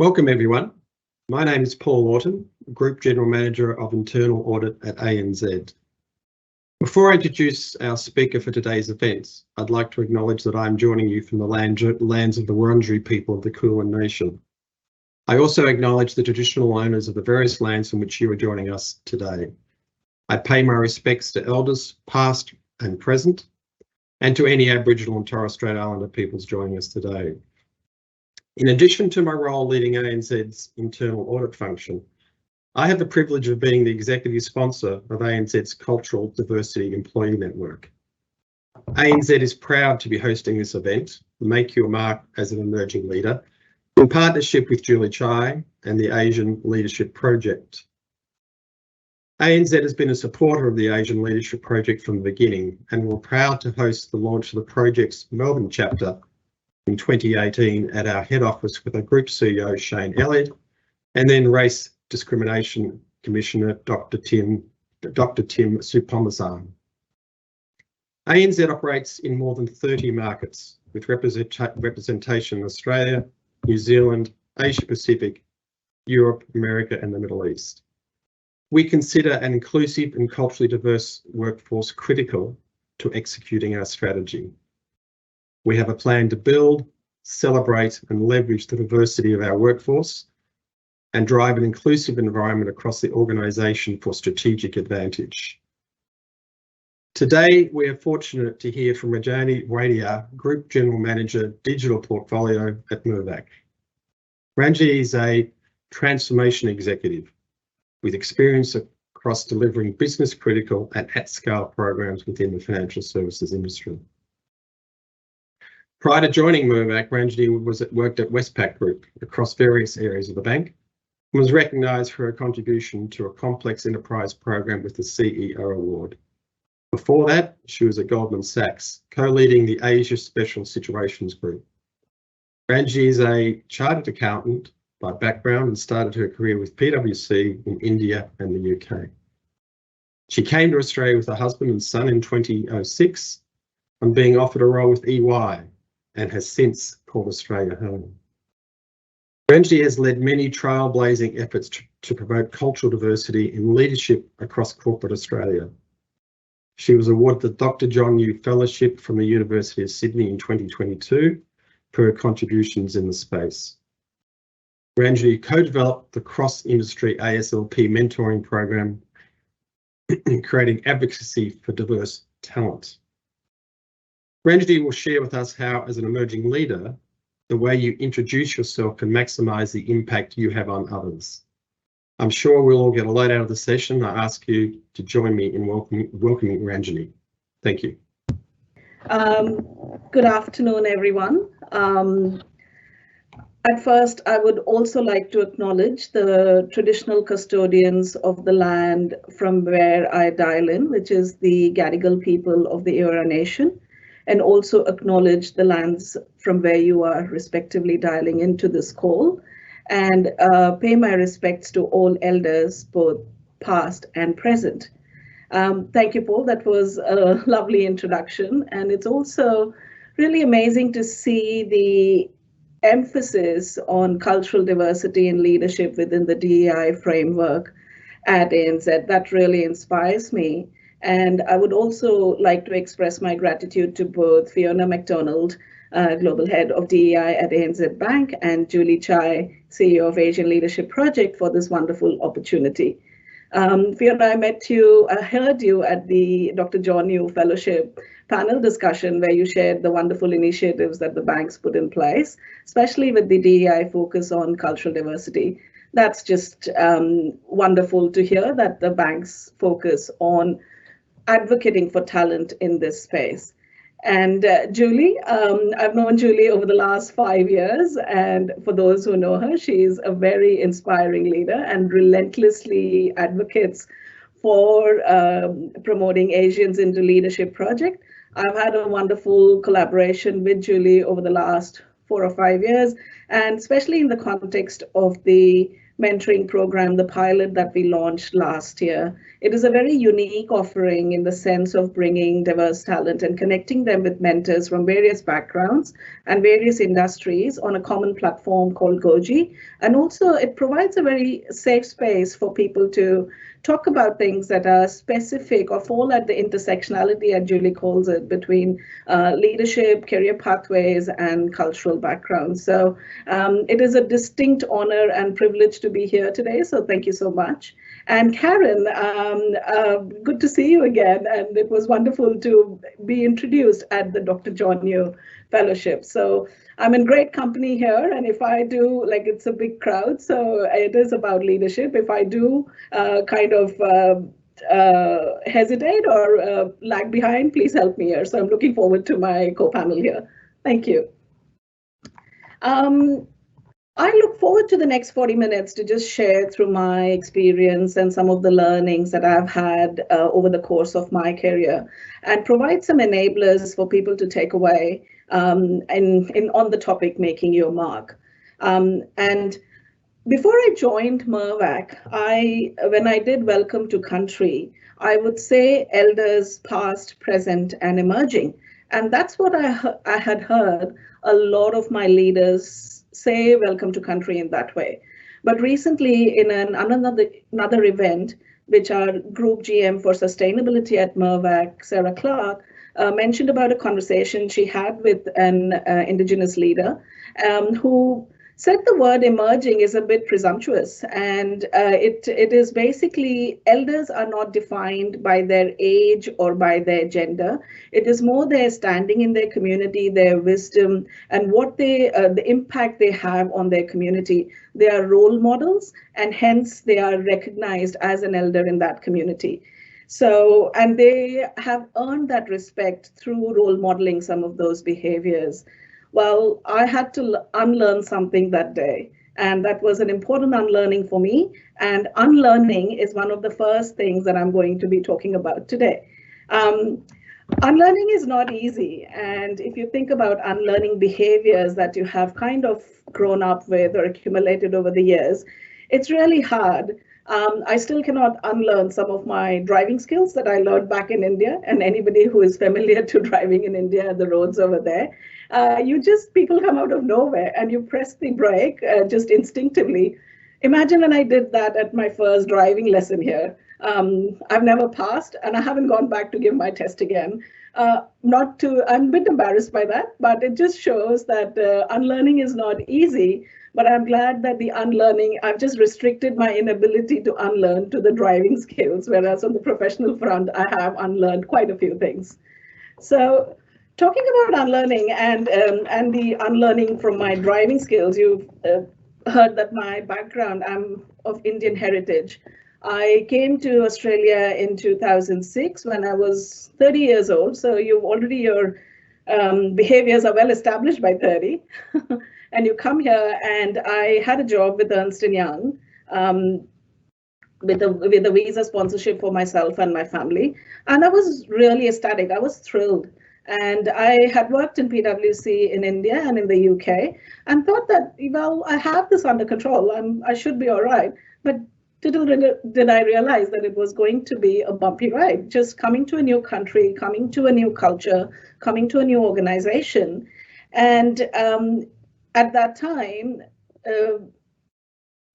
Welcome everyone. My name is Paul Orton, Group General Manager of Internal Audit at ANZ. Before I introduce our speaker for today's events, I'd like to acknowledge that I'm joining you from the lands of the Wurundjeri people of the Kulin Nation. I also acknowledge the traditional owners of the various lands in which you are joining us today. I pay my respects to elders, past and present, and to any Aboriginal and Torres Strait Islander peoples joining us today. In addition to my role leading ANZ's internal audit function, I have the privilege of being the executive sponsor of ANZ's Cultural Diversity Employee Network. ANZ is proud to be hosting this event, Make Your Mark as an Emerging Leader, in partnership with Julie Chai and the Asian Leadership Project. ANZ has been a supporter of the Asian Leadership Project from the beginning, and we're proud to host the launch of the project's Melbourne chapter in 2018 at our head office with our Group CEO Shane Elliott and then Race Discrimination Commissioner Dr. Tim Soutphommasane. ANZ operates in more than 30 markets with representation in Australia, New Zealand, Asia Pacific, Europe, America and the Middle East. We consider an inclusive and culturally diverse workforce critical to executing our strategy. We have a plan to build, celebrate and leverage the diversity of our workforce and drive an inclusive environment across the organisation for strategic advantage. Today, we are fortunate to hear from Ranjani Vaidya, Group General Manager, Digital Portfolio at Mirvac. Ranjani is a transformation executive with experience across delivering business critical and at-scale programs within the financial services industry. Prior to joining Mirvac, Ranjani worked at Westpac Group across various areas of the bank and was recognised for her contribution to a complex enterprise program with the CEO Award. Before that, she was at Goldman Sachs, co-leading the Asia Special Situations Group. Ranjani is a chartered accountant by background and started her career with PwC in India and the UK. She came to Australia with her husband and son in 2006 and being offered a role with EY and has since called Australia home. Ranjani has led many trailblazing efforts to promote cultural diversity in leadership across corporate Australia. She was awarded the Dr. John New Fellowship from the University of Sydney in 2022 for her contributions in the space. Ranjani co-developed the cross-industry ASLP mentoring program, creating advocacy for diverse talent. Ranjani will share with us how, as an emerging leader, the way you introduce yourself can maximise the impact you have on others. I'm sure we'll all get a lot out of the session. I ask you to join me in welcoming Ranjani. Thank you. Good afternoon, everyone. At first, I would also like to acknowledge the traditional custodians of the land from where I dial in, which is the Gadigal people of the Eora Nation, and also acknowledge the lands from where you are respectively dialing into this call, and pay my respects to all elders, both past and present. Thank you, Paul. That was a lovely introduction, and it's also really amazing to see the emphasis on cultural diversity and leadership within the DEI framework at ANZ. That really inspires me. And I would also like to express my gratitude to both Fiona McDonald, Global Head of DEI at ANZ Bank, and Julie Chai, CEO of Asian Leadership Project, for this wonderful opportunity. Fiona, I heard you at the Dr. John New Fellowship panel discussion where you shared the wonderful initiatives that the banks put in place, especially with the DEI focus on cultural diversity. That's just wonderful to hear that the banks focus on advocating for talent in this space. And Julie, I've known Julie over the last 5 years, and for those who know her, she's a very inspiring leader and relentlessly advocates for promoting Asians into Leadership Project. I've had a wonderful collaboration with Julie over the last 4 or 5 years, and especially in the context of the mentoring program, the pilot that we launched last year. It is a very unique offering in the sense of bringing diverse talent and connecting them with mentors from various backgrounds and various industries on a common platform called Goji. And also it provides a very safe space for people to talk about things that are specific or fall at the intersectionality, as Julie calls it, between leadership, career pathways, and cultural backgrounds. So it is a distinct honor and privilege to be here today. So thank you so much. And Karen, good to see you again. And it was wonderful to be introduced at the Dr. John Yu Fellowship. So I'm in great company here. And if I do, like, it's a big crowd, so it is about leadership. If I do hesitate or lag behind, please help me here. So I'm looking forward to my co-panel here. Thank you. I look forward to the next 40 minutes to just share through my experience and some of the learnings that I've had over the course of my career and provide some enablers for people to take away on the topic, making your mark. And before I joined Mervac, when I did Welcome to Country, I would say elders past, present, and emerging. And that's what I had heard a lot of my leaders say Welcome to Country in that way. But recently in another event, which our Group GM for Sustainability at Mervac, Sarah Clark, mentioned about a conversation she had with an Indigenous leader who said the word emerging is a bit presumptuous, and it is basically elders are not defined by their age or by their gender. It is more their standing in their community, their wisdom, and what the impact they have on their community. They are role models, and hence they are recognized as an elder in that community. So, and they have earned that respect through role modeling some of those behaviors. Well, I had to unlearn something that day, and that was an important unlearning for me. And unlearning is one of the first things that I'm going to be talking about today. Unlearning is not easy. And if you think about unlearning behaviors that you have kind of grown up with or accumulated over the years, it's really hard. I still cannot unlearn some of my driving skills that I learned back in India, and anybody who is familiar to driving in India, the roads over there, people come out of nowhere and you press the brake just instinctively. Imagine when I did that at my first driving lesson here. I've never passed and I haven't gone back to give my test again. I'm a bit embarrassed by that, but it just shows that unlearning is not easy. But I'm glad that the unlearning, I've just restricted my inability to unlearn to the driving skills, whereas on the professional front, I have unlearned quite a few things. So talking about unlearning and the unlearning from my driving skills, you've heard that my background, I'm of Indian heritage. I came to Australia in 2006 when I was 30 years old. So your behaviors are well established by 30. And you come here, and I had a job with Ernst & Young with a visa sponsorship for myself and my family. And I was really ecstatic. I was thrilled. And I had worked in PwC in India and in the UK and thought that, well, I have this under control. I should be all right. But little did I realize that it was going to be a bumpy ride, just coming to a new country, coming to a new culture, coming to a new organization. And at that time,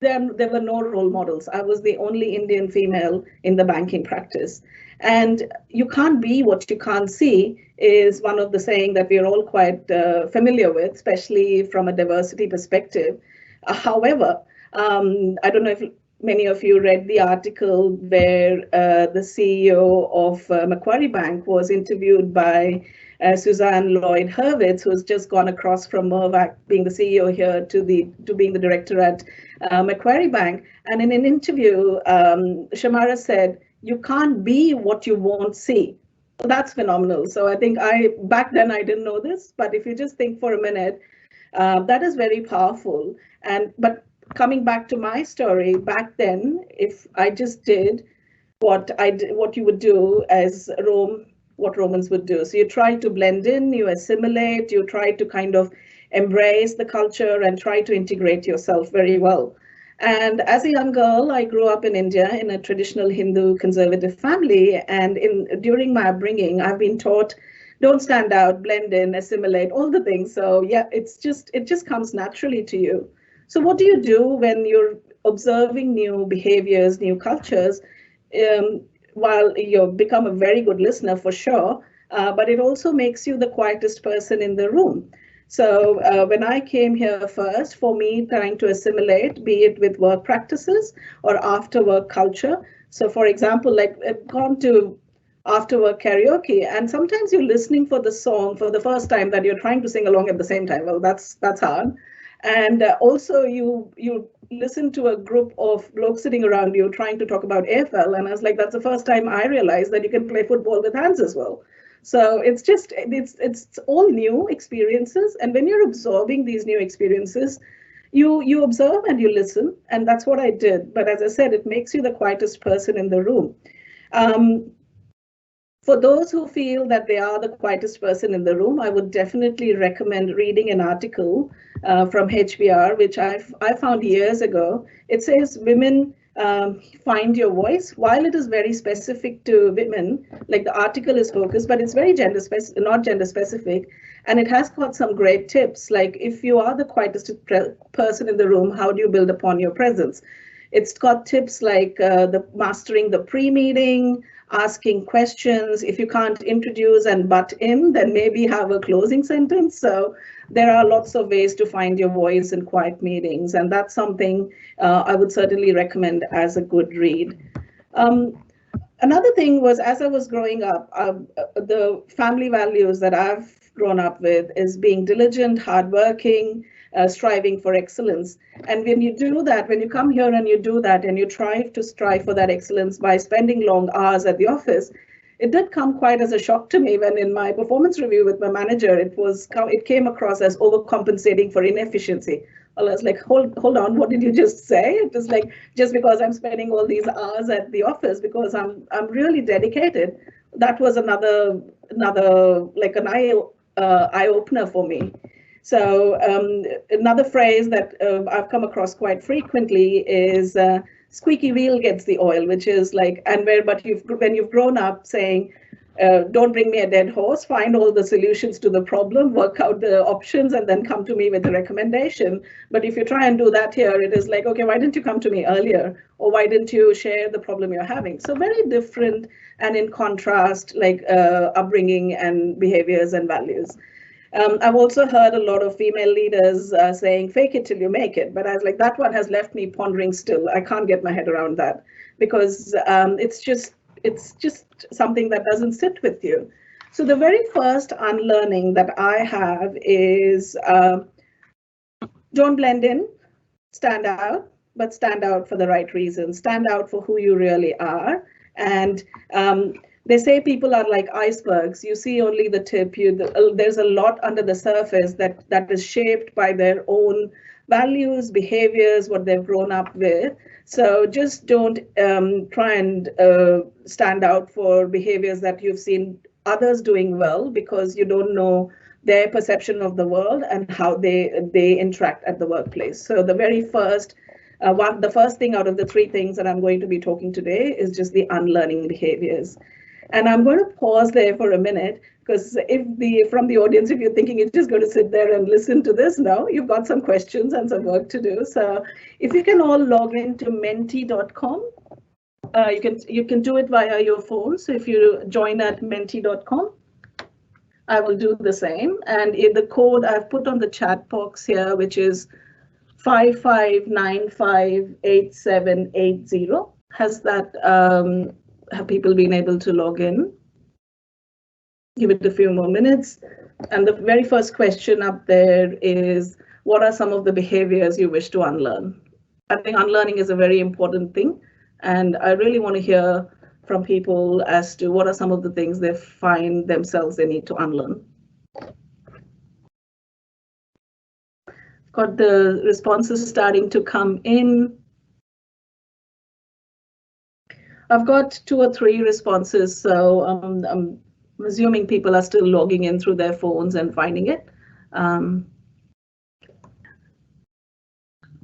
there were no role models. I was the only Indian female in the banking practice. And you can't be what you can't see is one of the saying that we're all quite familiar with, especially from a diversity perspective. However, I don't know if many of you read the article where the CEO of Macquarie Bank was interviewed by Suzanne Lloyd Hurwitz, who's just gone across from Mervac, being the CEO here, to being the director at Macquarie Bank. And in an interview, Shamara said, "You can't be what you won't see." So that's phenomenal. So I think back then I didn't know this, but if you just think for a minute, that is very powerful. But coming back to my story, back then, if I just did what you would do as what Romans would do. So you try to blend in, you assimilate, you try to kind of embrace the culture and try to integrate yourself very well. And as a young girl, I grew up in India in a traditional Hindu conservative family. And during my upbringing, I've been taught, don't stand out, blend in, assimilate, all the things. So yeah, it just comes naturally to you. So what do you do when you're observing new behaviors, new cultures? While you become a very good listener for sure, but it also makes you the quietest person in the room. So when I came here first, for me, trying to assimilate, be it with work practices or after work culture. So for example, like I've gone to after work karaoke, and sometimes you're listening for the song for the first time that you're trying to sing along at the same time. Well, that's hard. And also you listen to a group of blokes sitting around you trying to talk about AFL, and I was like, that's the first time I realized that you can play football with hands as well. So it's all new experiences, and when you're absorbing these new experiences, you observe and you listen, and that's what I did. But as I said, it makes you the quietest person in the room. Um, for those who feel that they are the quietest person in the room, I would definitely recommend reading an article from HBR, which I found years ago. It says women find your voice. While it is very specific to women, like the article is focused, but it's very not gender specific. And it has got some great tips, like if you are the quietest person in the room, how do you build upon your presence? It's got tips like the mastering the pre-meeting, asking questions. If you can't introduce and butt in, then maybe have a closing sentence. So there are lots of ways to find your voice in quiet meetings, and that's something I would certainly recommend as a good read. Another thing was, as I was growing up, the family values that I've grown up with is being diligent, hardworking, striving for excellence. And when you do that, when you come here and you do that, and you try to strive for that excellence by spending long hours at the office, it did come quite as a shock to me when in my performance review with my manager, it came across as overcompensating for inefficiency. I was like, hold on, what did you just say? It was like, just because I'm spending all these hours at the office because I'm really dedicated. That was another like an eye opener for me. So another phrase that I've come across quite frequently is squeaky wheel gets the oil, which is like, when you've grown up saying, don't bring me a dead horse, find all the solutions to the problem, work out the options, and then come to me with a recommendation. But if you try and do that here, it is like, okay, why didn't you come to me earlier? Or why didn't you share the problem you're having? So very different and in contrast, like upbringing and behaviors and values. I've also heard a lot of female leaders saying, fake it till you make it. But I was like, that one has left me pondering still. I can't get my head around that because it's just something that doesn't sit with you. So the very first unlearning that I have is don't blend in, stand out, but stand out for the right reasons. Stand out for who you really are. And they say people are like icebergs. You see only the tip. There's a lot under the surface that is shaped by their own values, behaviors, what they've grown up with. So just don't try and stand out for behaviors that you've seen others doing well, because you don't know their perception of the world and how they interact at the workplace. So the very first the first thing out of the three things that I'm going to be talking today is just the unlearning behaviors. And I'm going to pause there for a minute, because from the audience, if you're thinking you're just going to sit there and listen to this, no, you've got some questions and some work to do. So if you can all log into menti.com, you can do it via your phone. So if you join at menti.com, I will do the same. And in the code I've put on the chat box here, which is 55958780. Has that have people been able to log in? Give it a few more minutes. And the very first question up there is, what are some of the behaviors you wish to unlearn? I think unlearning is a very important thing. And I really want to hear from people as to what are some of the things they find themselves they need to unlearn. Got the responses starting to come in. I've got 2 or 3 responses, so I'm assuming people are still logging in through their phones and finding it.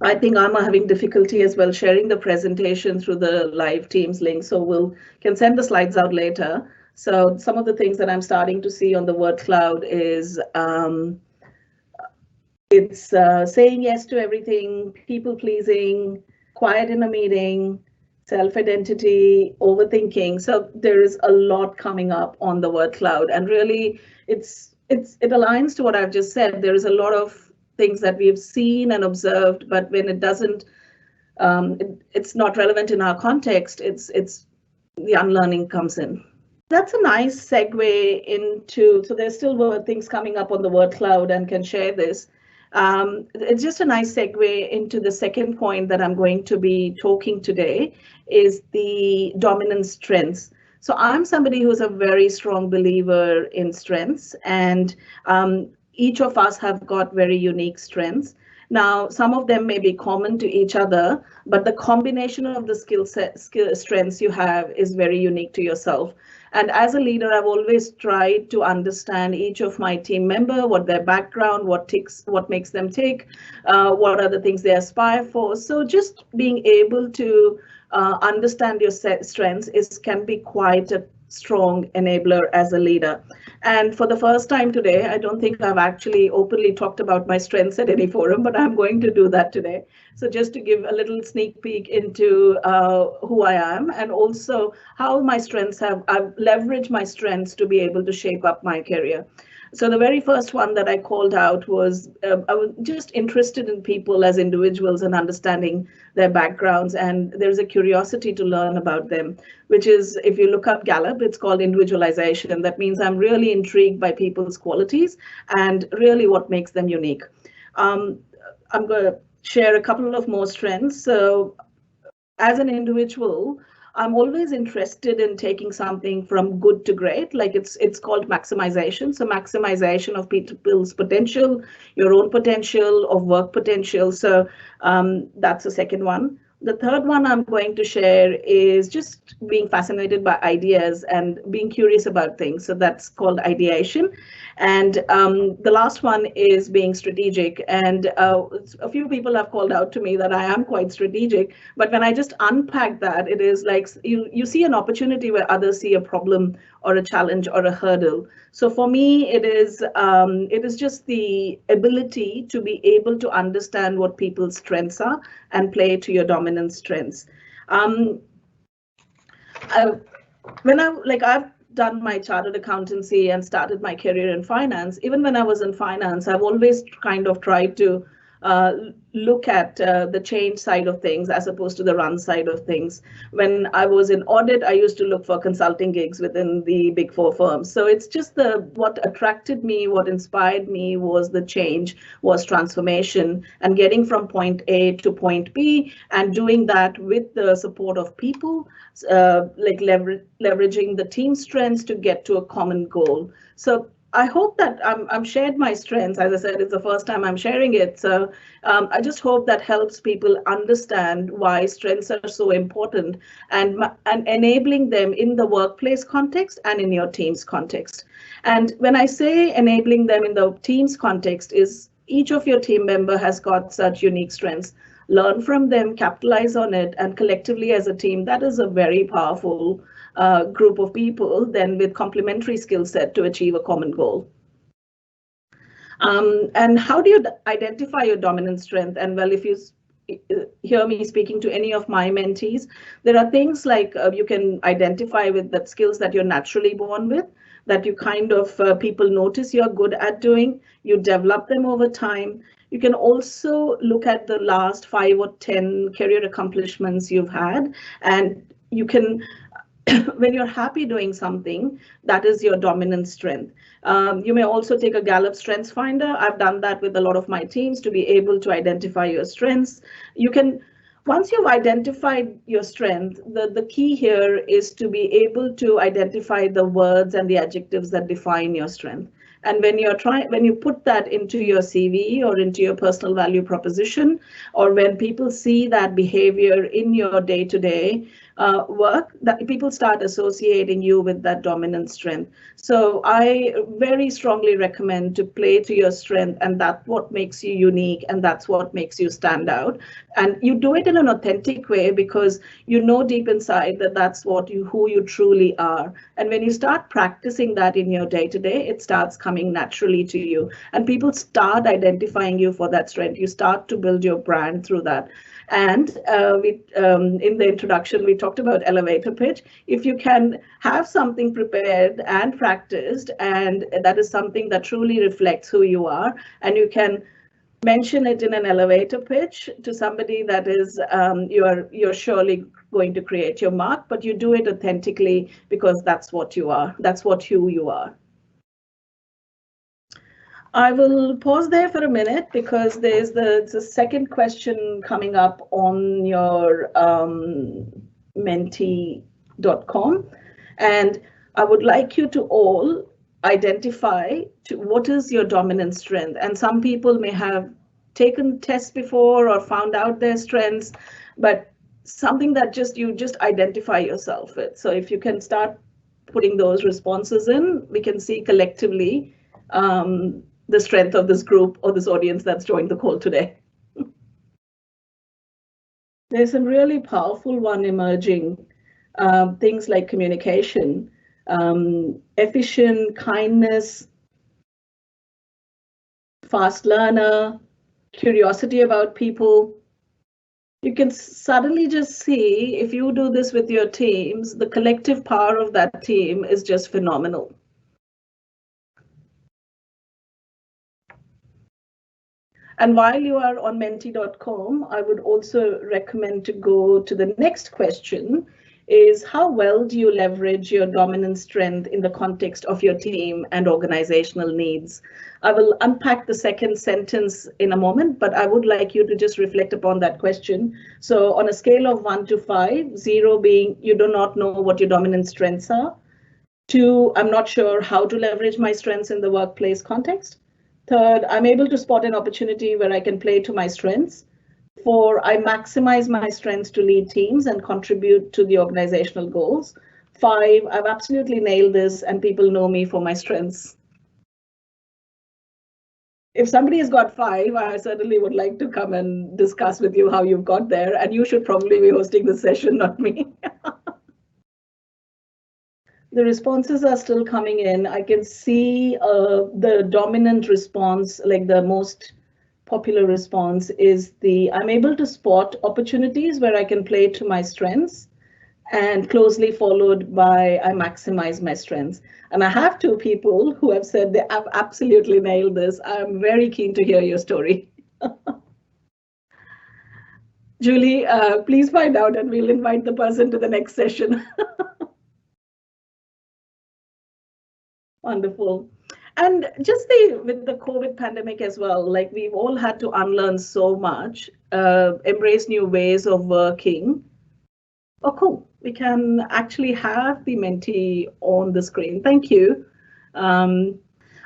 I think I'm having difficulty as well sharing the presentation through the live Teams link, so we'll can send the slides out later. So some of the things that I'm starting to see on the word cloud is it's saying yes to everything, people pleasing, quiet in a meeting, self-identity, overthinking. So there is a lot coming up on the word cloud, and really it aligns to what I've just said. There is a lot of things that we've seen and observed, but when it doesn't, it's not relevant in our context, it's the unlearning comes in. That's a nice segue into, so there's still things coming up on the word cloud and can share this. It's just a nice segue into the second point that I'm going to be talking today is the dominant strengths. So I'm somebody who's a very strong believer in strengths, and each of us have got very unique strengths. Now, some of them may be common to each other, but the combination of the strengths you have is very unique to yourself. And as a leader, I've always tried to understand each of my team member, what their background, what makes them tick, what are the things they aspire for. So just being able to understand your strengths can be quite a strong enabler as a leader. And for the first time today, I don't think I've actually openly talked about my strengths at any forum, but I'm going to do that today. So just to give a little sneak peek into who I am, and also how my strengths I've leveraged my strengths to be able to shape up my career. So the very first one that I called out was I was just interested in people as individuals and understanding their backgrounds, and there's a curiosity to learn about them, which is, if you look up Gallup, it's called individualization. That means I'm really intrigued by people's qualities and really what makes them unique. I'm going to share a couple of more strengths. So as an individual, I'm always interested in taking something from good to great, like it's called maximization. So maximization of people's potential, your own potential, of work potential. So that's the second one. The third one I'm going to share is just being fascinated by ideas and being curious about things. So that's called ideation. And the last one is being strategic. And a few people have called out to me that I am quite strategic. But when I just unpack that, it is like you see an opportunity where others see a problem or a challenge or a hurdle. So for me, it is just the ability to be able to understand what people's strengths are and play to your dominant strengths. I've done my chartered accountancy and started my career in finance. Even when I was in finance, I've always kind of tried to look at the change side of things as opposed to the run side of things. When I was in audit, I used to look for consulting gigs within the big four firms. So it's just what attracted me, what inspired me was the change, was transformation, and getting from point A to point B, and doing that with the support of people, like leveraging the team strengths to get to a common goal. So I hope that I'm shared my strengths. As I said, it's the first time I'm sharing it. So I just hope that helps people understand why strengths are so important, and enabling them in the workplace context and in your team's context. And when I say enabling them in the team's context, is each of your team member has got such unique strengths. Learn from them, capitalize on it, and collectively as a team, that is a very powerful group of people then with complementary skill set to achieve a common goal. And how do you identify your dominant strength? And well, if you hear me speaking to any of my mentees, there are things like you can identify with the skills that you're naturally born with, that you kind of people notice you're good at doing, you develop them over time. You can also look at the last 5 or 10 career accomplishments you've had, and you can when you're happy doing something, that is your dominant strength. You may also take a Gallup Strengths Finder. I've done that with a lot of my teams to be able to identify your strengths. You can, once you've identified your strength, the key here is to be able to identify the words and the adjectives that define your strength. And when you put that into your CV or into your personal value proposition, or when people see that behavior in your day-to-day, work, that people start associating you with that dominant strength. So I very strongly recommend to play to your strength, and that's what makes you unique, and that's what makes you stand out. And you do it in an authentic way because you know deep inside that that's who you truly are. And when you start practicing that in your day to day, it starts coming naturally to you, and people start identifying you for that strength. You start to build your brand through that. And in the introduction, we talked about elevator pitch. If you can have something prepared and practiced, and that is something that truly reflects who you are, and you can mention it in an elevator pitch to somebody that is, you're surely going to create your mark, but you do it authentically because that's what you are. That's who you are. I will pause there for a minute because there's the second question coming up on your Menti.com, and I would like you to all identify what is your dominant strength. And some people may have taken tests before or found out their strengths, but something that you just identify yourself with. So if you can start putting those responses in, we can see collectively the strength of this group or this audience that's joined the call today. There's some really powerful one emerging, things like communication, efficient, kindness, fast learner, curiosity about people. You can suddenly just see, if you do this with your teams, the collective power of that team is just phenomenal. And while you are on Menti.com, I would also recommend to go to the next question, is how well do you leverage your dominant strength in the context of your team and organizational needs? I will unpack the second sentence in a moment, but I would like you to just reflect upon that question. So on a scale of 1 to 5, 0 being you do not know what your dominant strengths are, 2, I'm not sure how to leverage my strengths in the workplace context, 3rd, I'm able to spot an opportunity where I can play to my strengths. 4, I maximize my strengths to lead teams and contribute to the organizational goals. 5, I've absolutely nailed this and people know me for my strengths. If somebody has got 5, I certainly would like to come and discuss with you how you've got there, and you should probably be hosting the session, not me. The responses are still coming in. I can see the dominant response, like the most popular response is I'm able to spot opportunities where I can play to my strengths, and closely followed by I maximize my strengths. And I have 2 people who have said they have absolutely nailed this. I'm very keen to hear your story. Julie, please find out and we'll invite the person to the next session. Wonderful. And just with the COVID pandemic as well, like we've all had to unlearn so much, embrace new ways of working. Oh, cool. We can actually have the Menti on the screen. Thank you.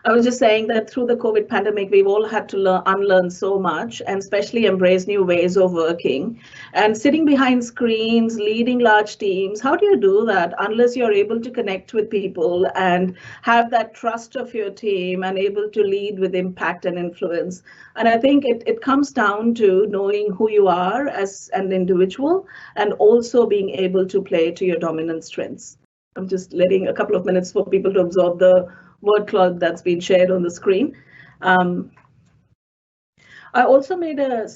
I was just saying that through the COVID pandemic, we've all had to unlearn so much, and especially embrace new ways of working. And sitting behind screens, leading large teams, how do you do that unless you're able to connect with people and have that trust of your team and able to lead with impact and influence? And I think it comes down to knowing who you are as an individual and also being able to play to your dominant strengths. I'm just letting a couple of minutes for people to absorb the word cloud that's been shared on the screen. I also made a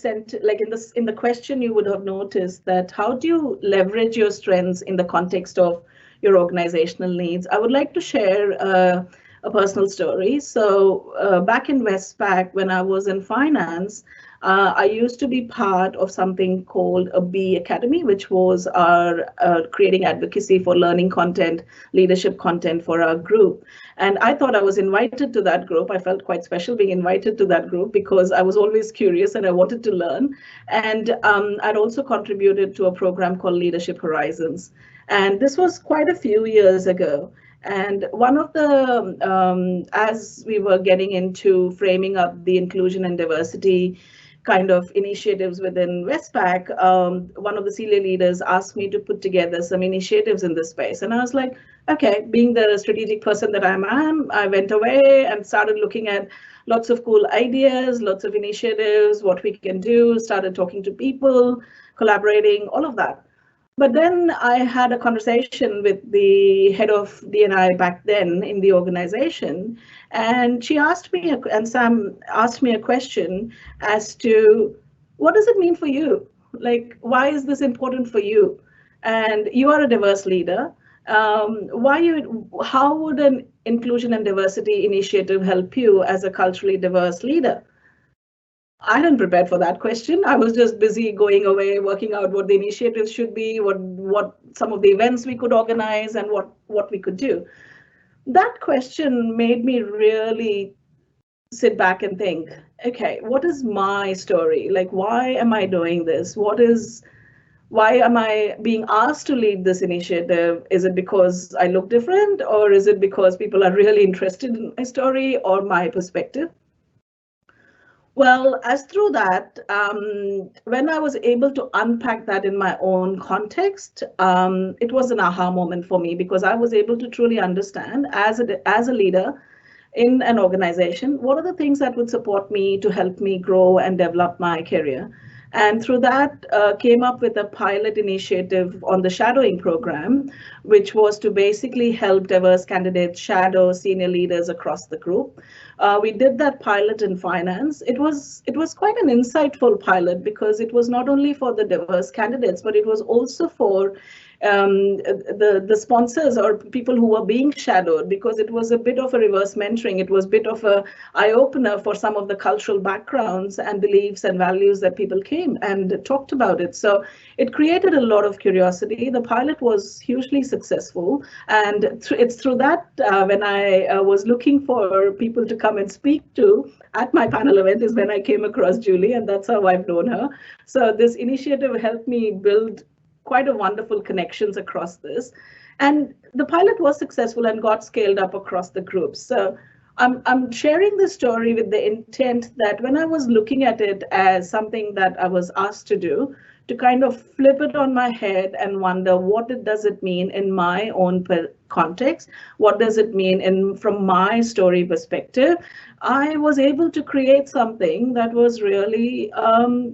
like in the question, you would have noticed that how do you leverage your strengths in the context of your organizational needs? I would like to share a personal story. So back in Westpac, when I was in finance, I used to be part of something called a B Academy, which was our creating advocacy for learning content, leadership content for our group. And I thought I was invited to that group. I felt quite special being invited to that group because I was always curious and I wanted to learn. And I'd also contributed to a program called Leadership Horizons. And this was quite a few years ago. And one of the, as we were getting into framing up the inclusion and diversity kind of initiatives within Westpac, one of the senior leaders asked me to put together some initiatives in this space. And I was like, okay, being the strategic person that I am, I went away and started looking at lots of cool ideas, lots of initiatives, what we can do, started talking to people, collaborating, all of that. But then I had a conversation with the head of D&I back then in the organization, and she asked me, and Sam asked me a question as to, what does it mean for you? Like, why is this important for you? And you are a diverse leader. How would an inclusion and diversity initiative help you as a culturally diverse leader? I didn't prepare for that question. I was just busy going away, working out what the initiatives should be, what some of the events we could organize, and what we could do. That question made me really sit back and think, okay, what is my story? Like, why am I doing this? Why am I being asked to lead this initiative? Is it because I look different, or is it because people are really interested in my story or my perspective? Well, as through that, when I was able to unpack that in my own context, it was an aha moment for me, because I was able to truly understand as a leader in an organization, what are the things that would support me to help me grow and develop my career. And through that, came up with a pilot initiative on the shadowing program, which was to basically help diverse candidates shadow senior leaders across the group. We did that pilot in finance. It was quite an insightful pilot, because it was not only for the diverse candidates, but it was also for the sponsors or people who were being shadowed, because it was a bit of a reverse mentoring. It was a bit of a eye-opener for some of the cultural backgrounds and beliefs and values that people came and talked about it. So it created a lot of curiosity. The pilot was hugely successful, and it's through that when I was looking for people to come and speak to at my panel event is when I came across Julie, and that's how I've known her. So this initiative helped me build quite a wonderful connections across this. And the pilot was successful and got scaled up across the group. So I'm sharing this story with the intent that when I was looking at it as something that I was asked to do, to kind of flip it on my head and wonder does it mean in my own context? What does it mean from my story perspective? I was able to create something that was really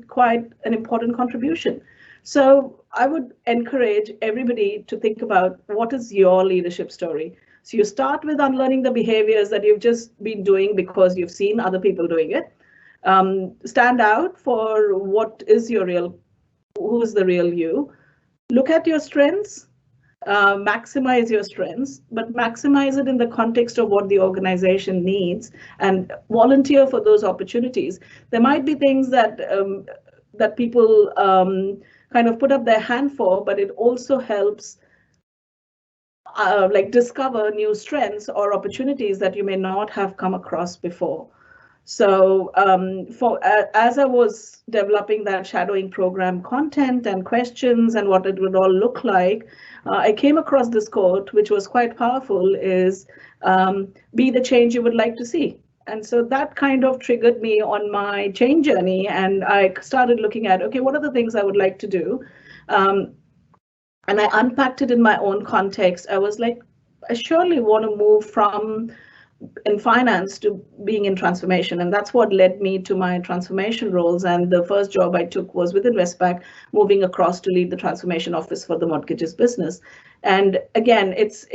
quite an important contribution. So I would encourage everybody to think about, what is your leadership story? So you start with unlearning the behaviors that you've just been doing because you've seen other people doing it. Stand out for who is the real you. Look at your strengths, maximize your strengths, but maximize it in the context of what the organization needs, and volunteer for those opportunities. There might be things that people kind of put up their hand for, but it also helps like discover new strengths or opportunities that you may not have come across before. So as I was developing that shadowing program content and questions and what it would all look like, I came across this quote, which was quite powerful, is be the change you would like to see. And so that kind of triggered me on my change journey. And I started looking at, okay, what are the things I would like to do? And I unpacked it in my own context. I was like, I surely want to move from in finance to being in transformation. And that's what led me to my transformation roles. And the first job I took was within Westpac, moving across to lead the transformation office for the mortgages business. And again, it's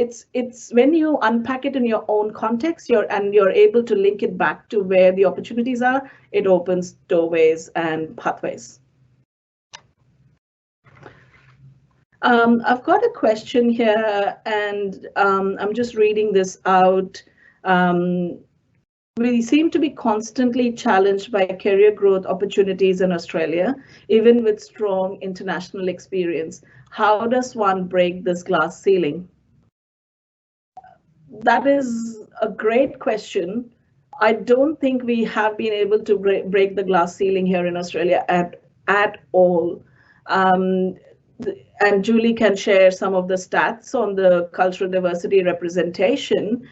when you unpack it in your own context, you're able to link it back to where the opportunities are, it opens doorways and pathways. I've got a question here, and I'm just reading this out. We seem to be constantly challenged by career growth opportunities in Australia, even with strong international experience. How does one break this glass ceiling? That is a great question. I don't think we have been able to break the glass ceiling here in Australia at all. And Julie can share some of the stats on the cultural diversity representation.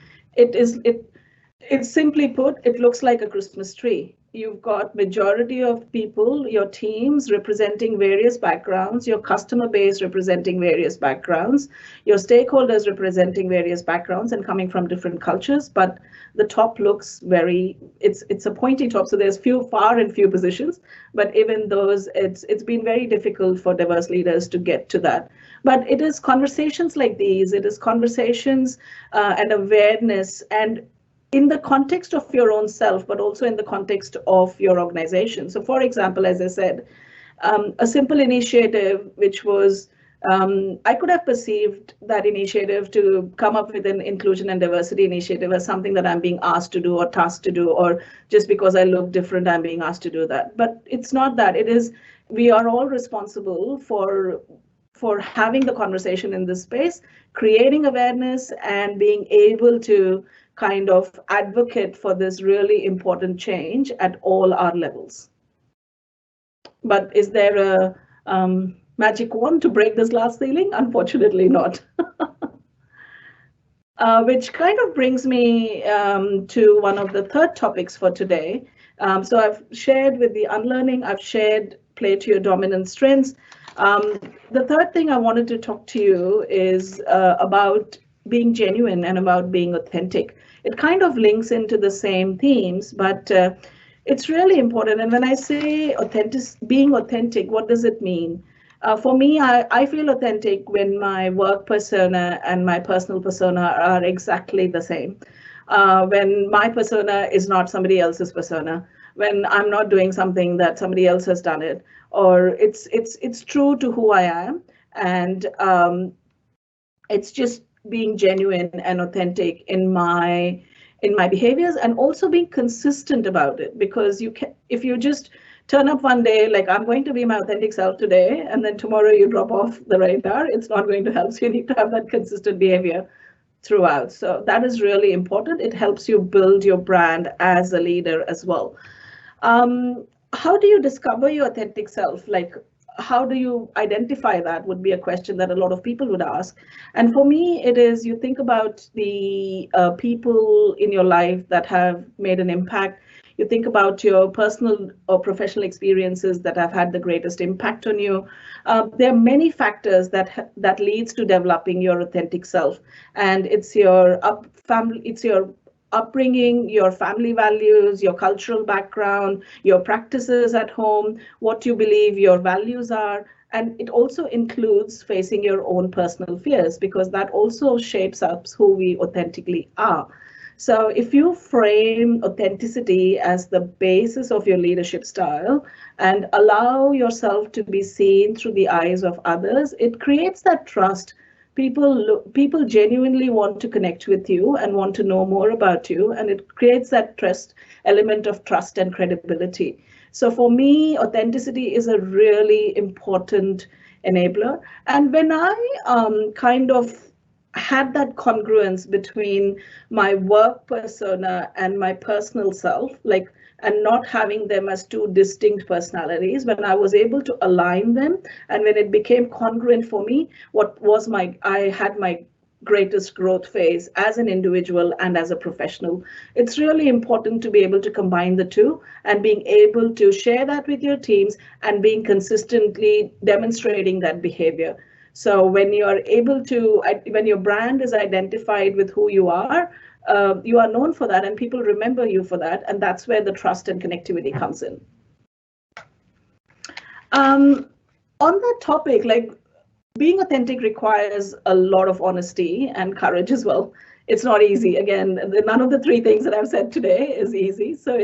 It's simply put, it looks like a Christmas tree. You've got majority of people, your teams representing various backgrounds, your customer base representing various backgrounds, your stakeholders representing various backgrounds and coming from different cultures. But the top looks very, it's a pointy top. So there's far and few positions, but even those, it's been very difficult for diverse leaders to get to that. But it is conversations like these, it is conversations and awareness, and in the context of your own self, but also in the context of your organization. So for example, as I said, a simple initiative, which was, I could have perceived that initiative to come up with an inclusion and diversity initiative as something that I'm being asked to do or tasked to do, or just because I look different, I'm being asked to do that. But it's not that. It is, we are all responsible for having the conversation in this space, creating awareness, and being able to kind of advocate for this really important change at all our levels. But is there a magic wand to break this glass ceiling? Unfortunately not. Which kind of brings me to one of the third topics for today. So I've shared with the unlearning, I've shared play to your dominant strengths. The third thing I wanted to talk to you is about being genuine and about being authentic. It kind of links into the same themes, but it's really important. And when I say being authentic, what does it mean? For me, I feel authentic when my work persona and my personal persona are exactly the same. When my persona is not somebody else's persona, when I'm not doing something that somebody else has done it, or it's true to who I am, and it's just being genuine and authentic in my behaviors, and also being consistent about it. Because you can, if you just turn up one day like I'm going to be my authentic self today, and then tomorrow you drop off the radar, it's not going to help. So you need to have that consistent behavior throughout. So that is really important. It helps you build your brand as a leader as well. How do you discover your authentic self? Like, how do you identify that would be a question that a lot of people would ask. And for me, it is, you think about the people in your life that have made an impact. You think about your personal or professional experiences that have had the greatest impact on you. There are many factors that leads to developing your authentic self, and it's your it's your upbringing, your family values, your cultural background, your practices at home, what you believe your values are. And it also includes facing your own personal fears, because that also shapes up who we authentically are. So if you frame authenticity as the basis of your leadership style and allow yourself to be seen through the eyes of others, it creates that trust. People genuinely want to connect with you and want to know more about you, and it creates that element of trust and credibility. So for me, authenticity is a really important enabler. And when I kind of had that congruence between my work persona and my personal self, like, and not having them as two distinct personalities, when I was able to align them, and when it became congruent for me, I had my greatest growth phase as an individual and as a professional. It's really important to be able to combine the two and being able to share that with your teams and being consistently demonstrating that behavior. So when you are able to, when your brand is identified with who you are known for that, and people remember you for that, and that's where the trust and connectivity comes in. On that topic, like, being authentic requires a lot of honesty and courage as well. It's not easy. Again, none of the three things that I've said today is easy. So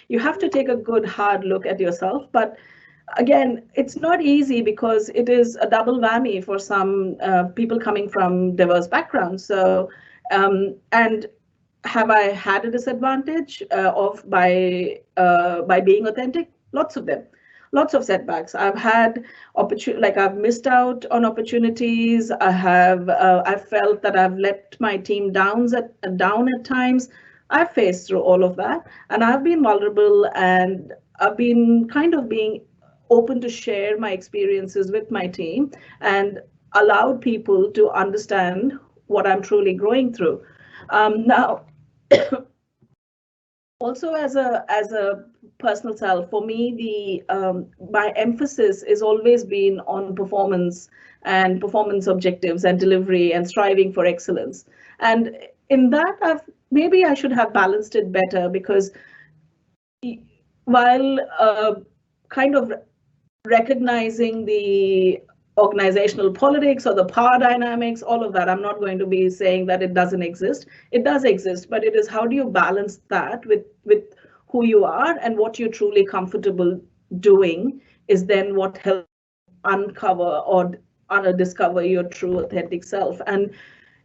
you have to take a good hard look at yourself. But again, it's not easy because it is a double whammy for some people coming from diverse backgrounds. So, and have I had a disadvantage by being authentic? Lots of them. Lots of setbacks. I've had I've missed out on opportunities. I've felt that I've let my team down at times. I've faced through all of that, and I've been vulnerable, and I've been kind of being open to share my experiences with my team and allowed people to understand what I'm truly going through. Now, Also, as a personal self, for me, my emphasis is always been on performance and performance objectives and delivery and striving for excellence. And in that, maybe I should have balanced it better, because while kind of recognizing the organizational politics or the power dynamics, all of that, I'm not going to be saying that it doesn't exist. It does exist, but it is how do you balance that with who you are, and what you're truly comfortable doing is then what helps uncover or discover your true authentic self. And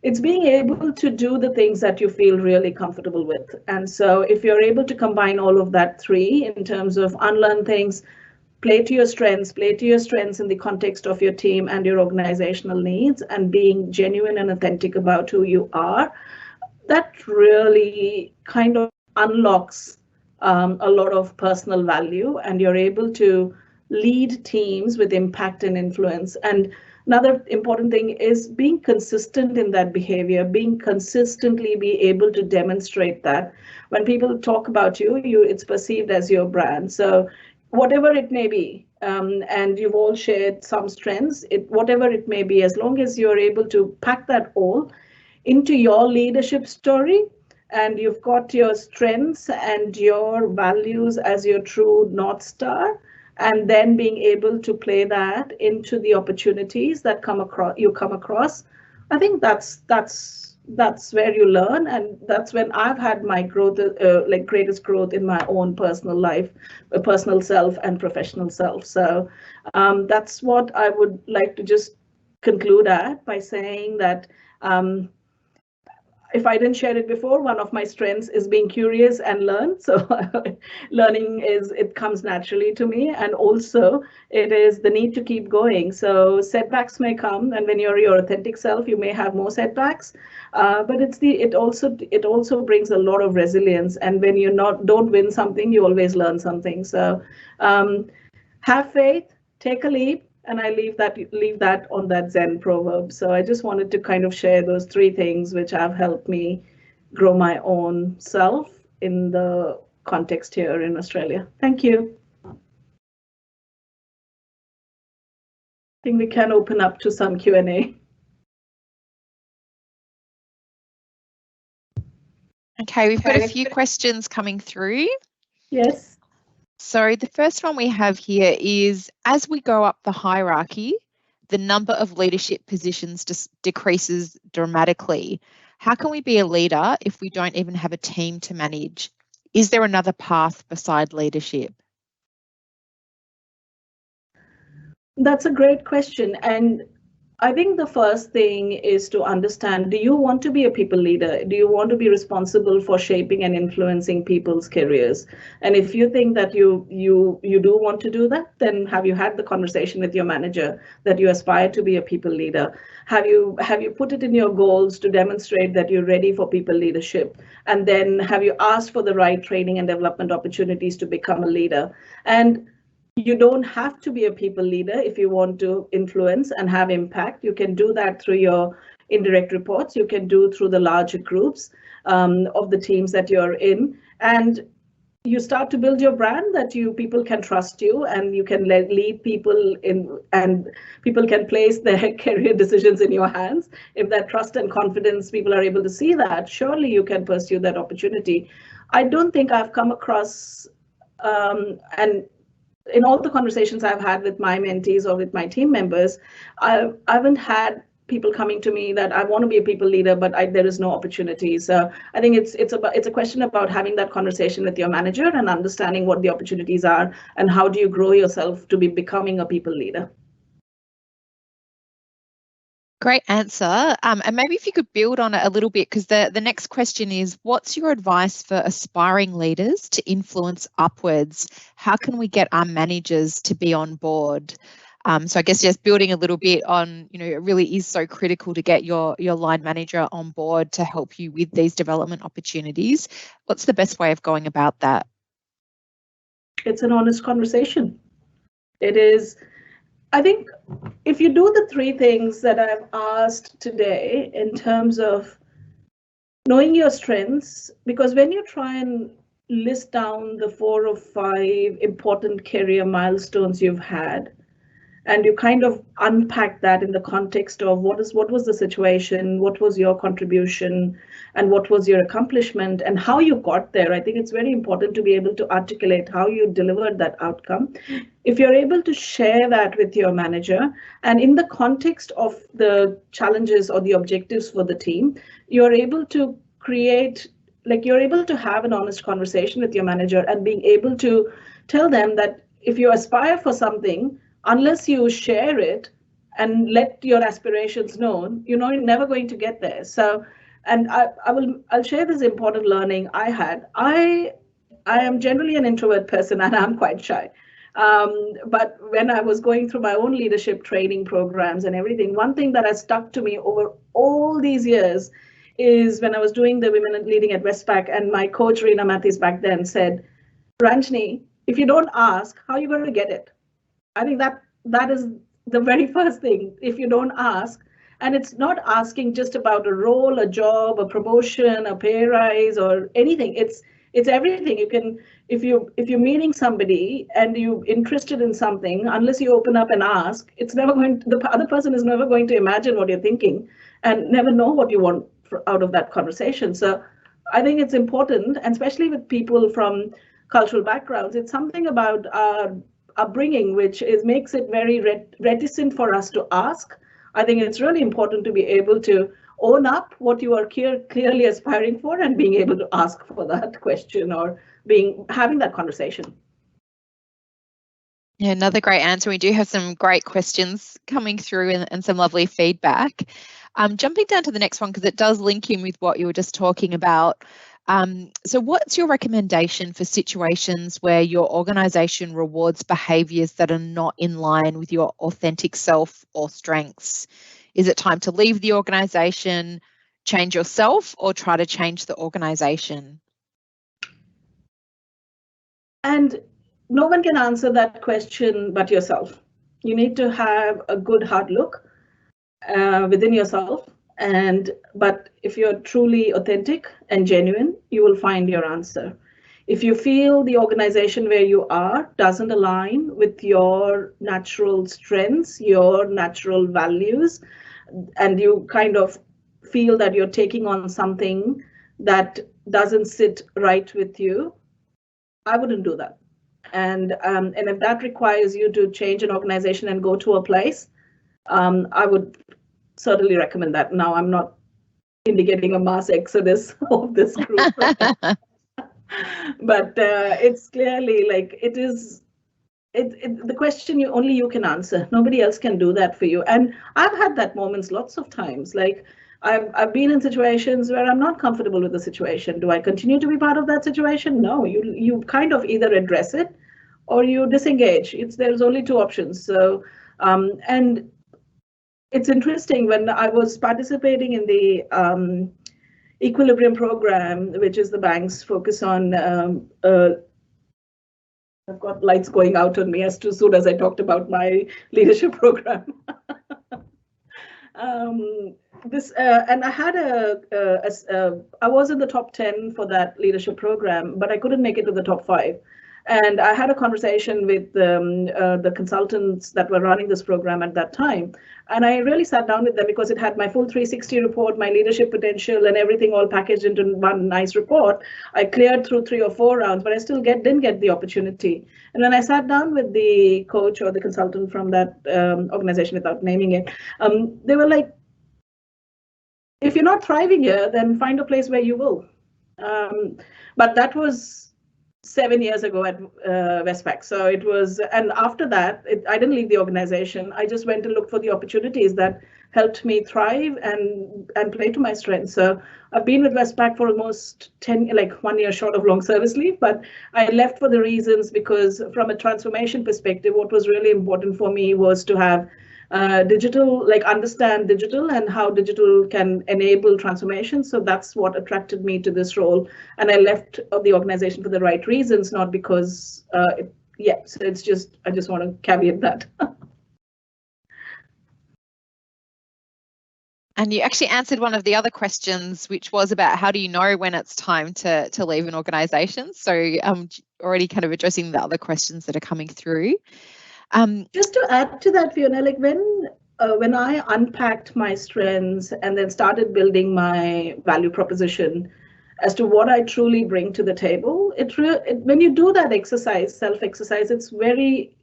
it's being able to do the things that you feel really comfortable with. And so if you're able to combine all of that three in terms of unlearn things, play to your strengths in the context of your team and your organizational needs, and being genuine and authentic about who you are, that really kind of unlocks a lot of personal value, and you're able to lead teams with impact and influence. And another important thing is being consistent in that behavior, being consistently be able to demonstrate that when people talk about you, it's perceived as your brand. So whatever it may be, and you've all shared some strengths, whatever it may be, as long as you're able to pack that all into your leadership story, and you've got your strengths and your values as your true North Star, and then being able to play that into the opportunities that come across, I think that's where you learn, and that's when I've had my growth, like greatest growth in my own personal life, personal self and professional self. So that's what I would like to just conclude at by saying that if I didn't share it before, one of my strengths is being curious and learn. So learning it comes naturally to me. And also it is the need to keep going. So setbacks may come, and when you're your authentic self, you may have more setbacks. But it also brings a lot of resilience. And when you don't win something, you always learn something. So have faith, take a leap, and I leave that on that Zen proverb. So I just wanted to kind of share those three things which have helped me grow my own self in the context here in Australia. Thank you. I think we can open up to some Q&A. Okay, we've got a few questions coming through. Yes. So the first one we have here is, as we go up the hierarchy, the number of leadership positions just decreases dramatically. How can we be a leader if we don't even have a team to manage? Is there another path beside leadership? That's a great question. And I think the first thing is to understand, do you want to be a people leader? Do you want to be responsible for shaping and influencing people's careers? And if you think that you do want to do that, then have you had the conversation with your manager that you aspire to be a people leader? Have you put it in your goals to demonstrate that you're ready for people leadership? And then have you asked for the right training and development opportunities to become a leader? And you don't have to be a people leader if you want to influence and have impact. You can do that through your indirect reports. You can do through the larger groups of the teams that you're in. And you start to build your brand that people can trust you, and you can lead people in, and people can place their career decisions in your hands. If that trust and confidence, people are able to see that, surely you can pursue that opportunity. I don't think I've come across, and in all the conversations I've had with my mentees or with my team members, I haven't had people coming to me that I want to be a people leader, but there is no opportunity. So I think it's a question about having that conversation with your manager and understanding what the opportunities are and how do you grow yourself to be becoming a people leader. Great answer. And maybe if you could build on it a little bit, because the next question is, what's your advice for aspiring leaders to influence upwards? How can we get our managers to be on board? So I guess just building a little bit on, it really is so critical to get your line manager on board to help you with these development opportunities. What's the best way of going about that? It's an honest conversation. It is. I think if you do the three things that I've asked today in terms of knowing your strengths, because when you try and list down the 4 or 5 important career milestones you've had, and you kind of unpack that in the context of what was the situation, what was your contribution, and what was your accomplishment, and how you got there. I think it's very important to be able to articulate how you delivered that outcome. If you're able to share that with your manager, and in the context of the challenges or the objectives for the team, you're able to create, like, you're able to have an honest conversation with your manager and being able to tell them that if you aspire for something, unless you share it and let your aspirations known, you're never going to get there. So, and I'll share this important learning I had. I am generally an introvert person and I'm quite shy. But when I was going through my own leadership training programs and everything, one thing that has stuck to me over all these years is when I was doing the Women Leading at Westpac, and my coach Reena Mathis back then said, Ranjani, if you don't ask, how are you going to get it? I think that is the very first thing. If you don't ask, and it's not asking just about a role, a job, a promotion, a pay rise, or anything. It's everything. You can, if you're meeting somebody and you're interested in something, unless you open up and ask, it's never going to, the other person is never going to imagine what you're thinking and never know what you want out of that conversation. So I think it's important, and especially with people from cultural backgrounds, it's something about our upbringing which makes it very reticent for us to ask. I think it's really important to be able to own up what you are clearly aspiring for and being able to ask for that question or having that conversation. Yeah, another great answer. We do have some great questions coming through and some lovely feedback. Jumping down to the next one, because it does link in with what you were just talking about. So what's your recommendation for situations where your organisation rewards behaviours that are not in line with your authentic self or strengths? Is it time to leave the organisation, change yourself, or try to change the organisation? And no one can answer that question but yourself. You need to have a good hard look within yourself. But if you're truly authentic and genuine, you will find your answer. If you feel the organization where you are doesn't align with your natural strengths, your natural values, and you kind of feel that you're taking on something that doesn't sit right with you, I wouldn't do that. And if that requires you to change an organization and go to a place, I would certainly recommend that. Now, I'm not indicating a mass exodus of this group, but it's clearly like it is. The question only you can answer. Nobody else can do that for you. And I've had that moments lots of times. Like I've been in situations where I'm not comfortable with the situation. Do I continue to be part of that situation? No. You kind of either address it or you disengage. There's only two options. So and it's interesting, when I was participating in the Equilibrium program, which is the bank's focus on, I've got lights going out on me as soon as I talked about my leadership program. And I had I was in the top 10 for that leadership program, but I couldn't make it to the top 5. And I had a conversation with the consultants that were running this program at that time. And I really sat down with them because it had my full 360 report, my leadership potential and everything all packaged into one nice report. I cleared through 3 or 4 rounds, but I still didn't get the opportunity. And when I sat down with the coach or the consultant from that organization, without naming it, they were like, if you're not thriving here, then find a place where you will. But that was 7 years ago at Westpac. So it was, and after that, I didn't leave the organization. I just went to look for the opportunities that helped me thrive and play to my strengths. So I've been with Westpac for almost 1 year short of long service leave, but I left for the reasons because from a transformation perspective, what was really important for me was to have digital, understand digital and how digital can enable transformation. So that's what attracted me to this role. And I left the organization for the right reasons, not because, so it's just, I just want to caveat that. And you actually answered one of the other questions, which was about how do you know when it's time to leave an organisation? So already kind of addressing the other questions that are coming through. Just to add to that, Fiona, like when I unpacked my strengths and then started building my value proposition as to what I truly bring to the table, when you do that exercise, self-exercise, it's very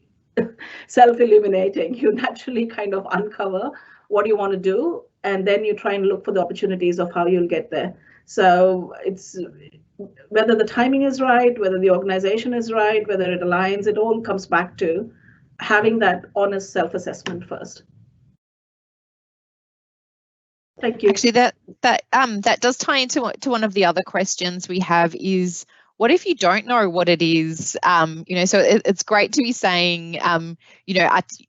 self-illuminating. You naturally kind of uncover what you want to do, and then you try and look for the opportunities of how you'll get there. So it's whether the timing is right, whether the organization is right, whether it aligns, it all comes back to having that honest self-assessment first. Thank you. Actually, that does tie into one of the other questions we have is, what if you don't know what it is? So it's great to be saying,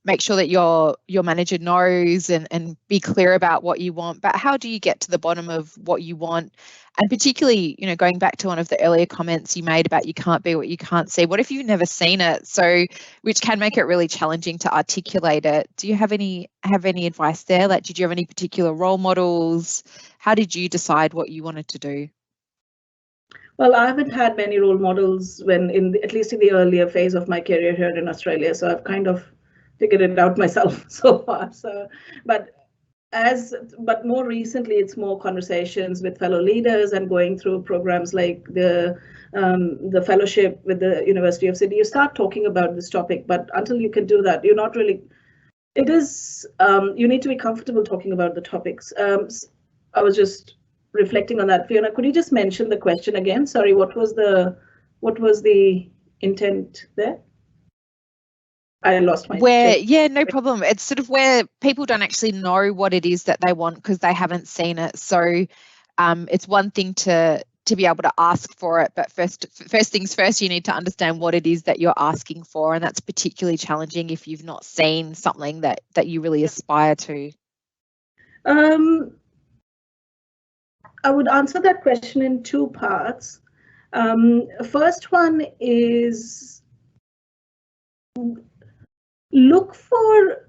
make sure that your manager knows and be clear about what you want. But how do you get to the bottom of what you want? And particularly, going back to one of the earlier comments you made about you can't be what you can't see. What if you've never seen it? So, which can make it really challenging to articulate it. Do you have any advice there? Like, did you have any particular role models? How did you decide what you wanted to do? Well, I haven't had many role models at least in the earlier phase of my career here in Australia. So I've kind of figured it out myself so far. But more recently, it's more conversations with fellow leaders and going through programs like the fellowship with the University of Sydney. You start talking about this topic, but until you can do that, you're not really. It is you need to be comfortable talking about the topics. I was just reflecting on that. Fiona, could you just mention the question again? Sorry, what was the intent there? I lost my Yeah, no problem. It's sort of where people don't actually know what it is that they want because they haven't seen it. So it's one thing to be able to ask for it, but first things first, you need to understand what it is that you're asking for, and that's particularly challenging if you've not seen something that you really aspire to. I would answer that question in two parts. First one is look for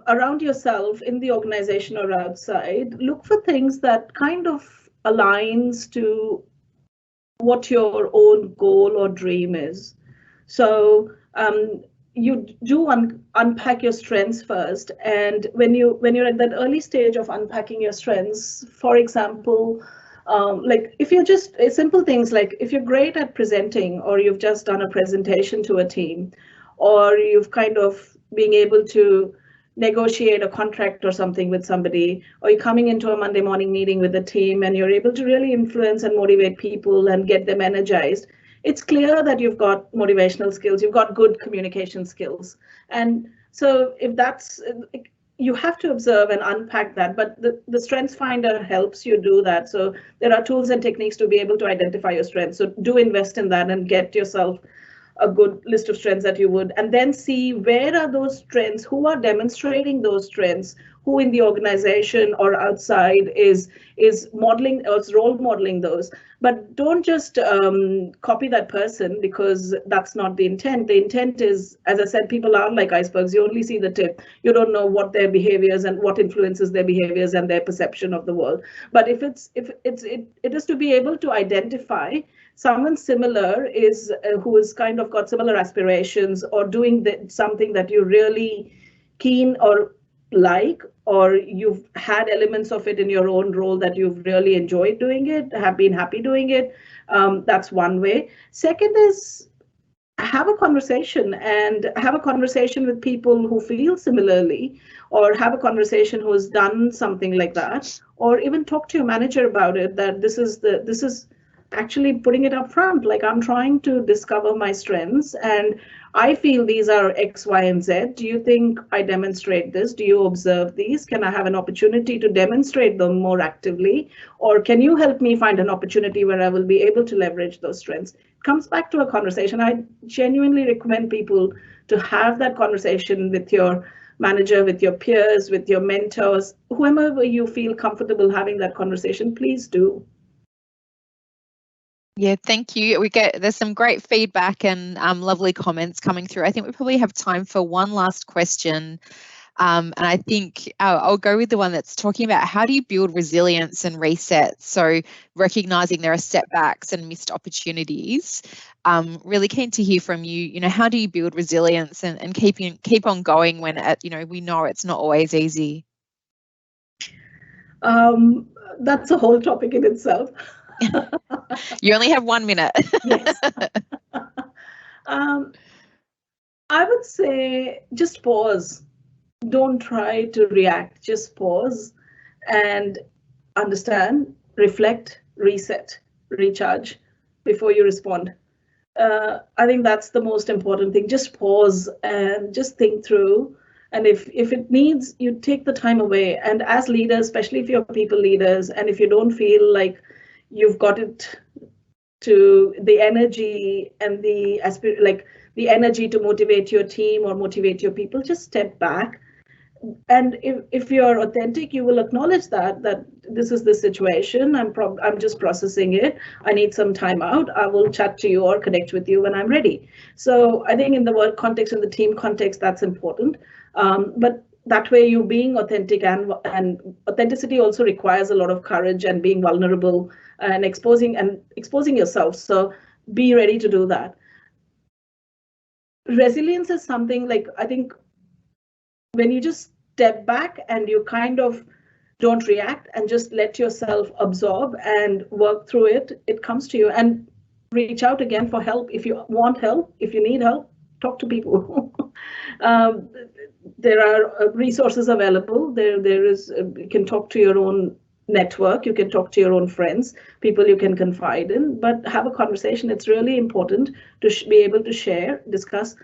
around yourself in the organization or outside, look for things that kind of aligns to what your own goal or dream is. So you do unpack your strengths first, and when you're at that early stage of unpacking your strengths, for example, like if you're just simple things like if you're great at presenting, or you've just done a presentation to a team, or you've kind of being able to negotiate a contract or something with somebody, or you're coming into a Monday morning meeting with the team and you're able to really influence and motivate people and get them energized, it's clear that you've got motivational skills, you've got good communication skills. And so if that's, you have to observe and unpack that, but the Strengths Finder helps you do that. So there are tools and techniques to be able to identify your strengths. So do invest in that and get yourself a good list of strengths that you would, and then see where are those strengths, who are demonstrating those strengths, who in the organization or outside is modeling or is role modeling those. But don't just copy that person, because that's not the intent. The intent is, as I said, people are like icebergs. You only see the tip. You don't know what their behaviors and what influences their behaviors and their perception of the world. But it is to be able to identify someone similar is who has kind of got similar aspirations, or doing something that you're really keen or like, or you've had elements of it in your own role that you've really enjoyed doing it, have been happy doing it. That's one way. Second is have a conversation, and have a conversation with people who feel similarly, or have a conversation who has done something like that, or even talk to your manager about it, that this is actually putting it up front, like I'm trying to discover my strengths and I feel these are X, Y, and Z. Do you think I demonstrate this? Do you observe these? Can I have an opportunity to demonstrate them more actively? Or can you help me find an opportunity where I will be able to leverage those strengths? It comes back to a conversation. I genuinely recommend people to have that conversation with your manager, with your peers, with your mentors, whomever you feel comfortable having that conversation, please do. Yeah, thank you. There's some great feedback and lovely comments coming through. I think we probably have time for one last question. And I think I'll go with the one that's talking about how do you build resilience and reset? So recognizing there are setbacks and missed opportunities. Really keen to hear from you. You know, how do you build resilience and keep on going when we know it's not always easy? That's a whole topic in itself. You only have 1 minute. Yes. I would say just pause. Don't try to react. Just pause and understand, reflect, reset, recharge before you respond. I think that's the most important thing. Just pause and just think through. And if it needs, you take the time away. And as leaders, especially if you're people leaders, and if you don't feel like you've got it to the energy and the energy to motivate your team or motivate your people, just step back. And if you're authentic, you will acknowledge that this is the situation. I'm just processing it. I need some time out. I will chat to you or connect with you when I'm ready. So I think in the work context, in the team context, that's important. But that way, you being authentic, and authenticity also requires a lot of courage and being vulnerable and exposing yourself. So be ready to do that. Resilience is something like, I think when you just step back and you kind of don't react and just let yourself absorb and work through it, it comes to you. And reach out again for help if you want help. If you need help, talk to people. There are resources available. There is, you can talk to your own network, you can talk to your own friends, people you can confide in, but have a conversation. It's really important to be able to share, discuss.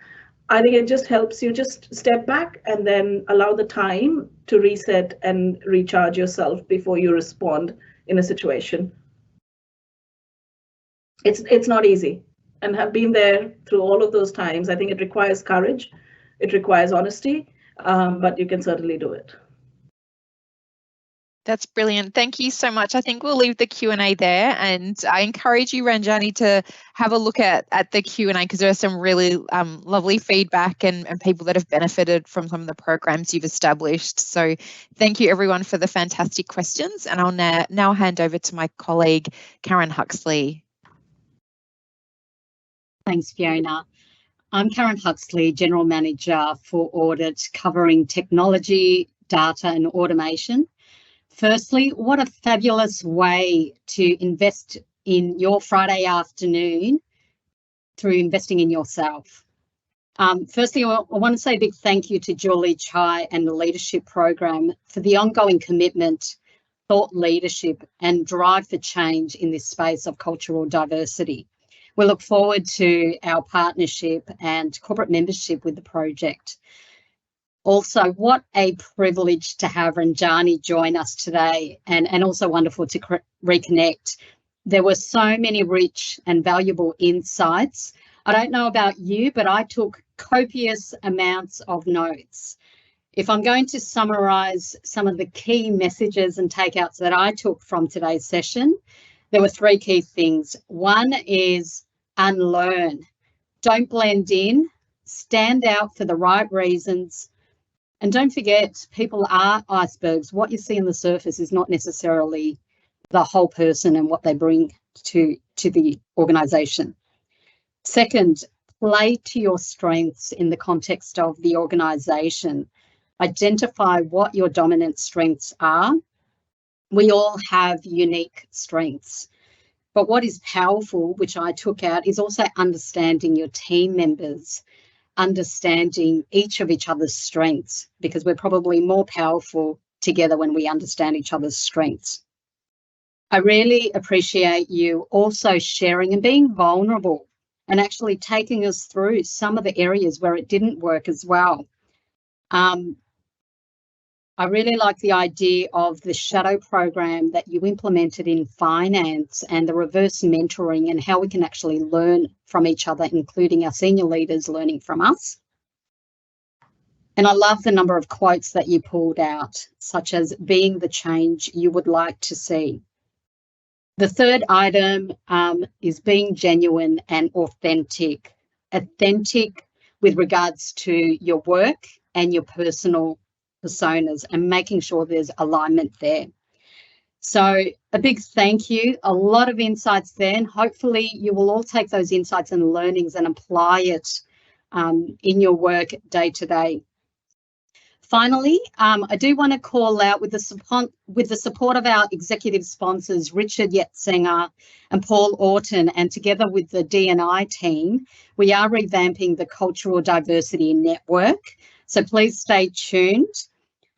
I think it just helps you just step back and then allow the time to reset and recharge yourself before you respond in a situation. It's not easy, and have been there through all of those times. I think it requires courage, it requires honesty, but you can certainly do it. That's brilliant. Thank you so much. I think we'll leave the Q&A there, and I encourage you, Ranjani, to have a look at the Q&A because there are some really lovely feedback and people that have benefited from some of the programs you've established. So thank you everyone for the fantastic questions, and I'll now hand over to my colleague, Karen Huxley. Thanks, Fiona. I'm Karen Huxley, General Manager for Audit, covering technology, data and automation. Firstly, what a fabulous way to invest in your Friday afternoon through investing in yourself. Firstly, I want to say a big thank you to Julie Chai and the Leadership Program for the ongoing commitment, thought leadership and drive for change in this space of cultural diversity. We look forward to our partnership and corporate membership with the project. Also, what a privilege to have Ranjani join us today, and also wonderful to reconnect. There were so many rich and valuable insights. I don't know about you, but I took copious amounts of notes. If I'm going to summarise some of the key messages and takeouts that I took from today's session, there were three key things. One is unlearn. Don't blend in, stand out for the right reasons. And don't forget, people are icebergs. What you see on the surface is not necessarily the whole person and what they bring to the organisation. Second, play to your strengths in the context of the organisation. Identify what your dominant strengths are. We all have unique strengths. But what is powerful, which I took out, is also understanding your team members, understanding each of each other's strengths, because we're probably more powerful together when we understand each other's strengths. I really appreciate you also sharing and being vulnerable and actually taking us through some of the areas where it didn't work as well. I really like the idea of the shadow program that you implemented in finance and the reverse mentoring and how we can actually learn from each other, including our senior leaders learning from us. And I love the number of quotes that you pulled out, such as being the change you would like to see. The third item is being genuine and authentic. Authentic with regards to your work and your personal personas and making sure there's alignment there. So a big thank you, a lot of insights there, and hopefully you will all take those insights and learnings and apply it in your work day to day. Finally, I do want to call out with the support of our executive sponsors, Richard Yetzinger and Paul Orton, and together with the D&I team, we are revamping the Cultural Diversity Network. So please stay tuned.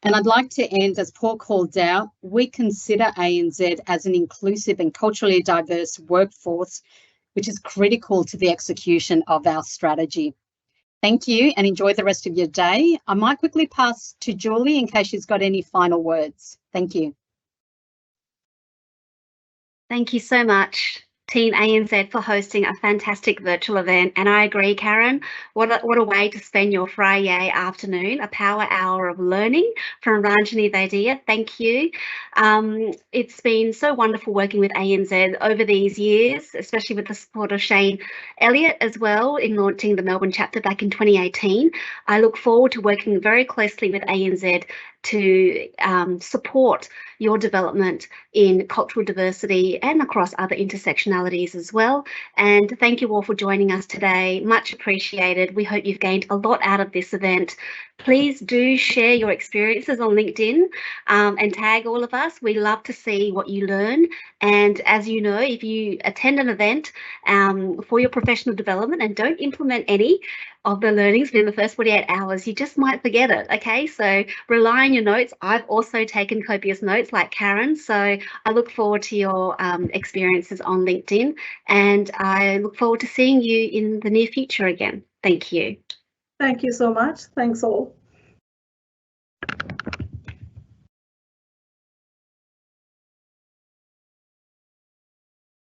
And I'd like to end, as Paul called out, we consider ANZ as an inclusive and culturally diverse workforce, which is critical to the execution of our strategy. Thank you and enjoy the rest of your day. I might quickly pass to Julie in case she's got any final words. Thank you. Thank you so much, Team ANZ, for hosting a fantastic virtual event. And I agree, Karen, what a way to spend your Friday afternoon, a power hour of learning from Ranjani Vaidya. Thank you. It's been so wonderful working with ANZ over these years, especially with the support of Shane Elliott as well in launching the Melbourne chapter back in 2018. I look forward to working very closely with ANZ to support your development in cultural diversity and across other intersectionalities as well. And thank you all for joining us today. Much appreciated. We hope you've gained a lot out of this event. Please do share your experiences on LinkedIn and tag all of us. We love to see what you learn. And as you know, if you attend an event for your professional development and don't implement any of the learnings within the first 48 hours, you just might forget it. Okay, so rely on your notes. I've also taken copious notes like Karen. So I look forward to your experiences on LinkedIn, and I look forward to seeing you in the near future again. Thank you. Thank you so much. Thanks all.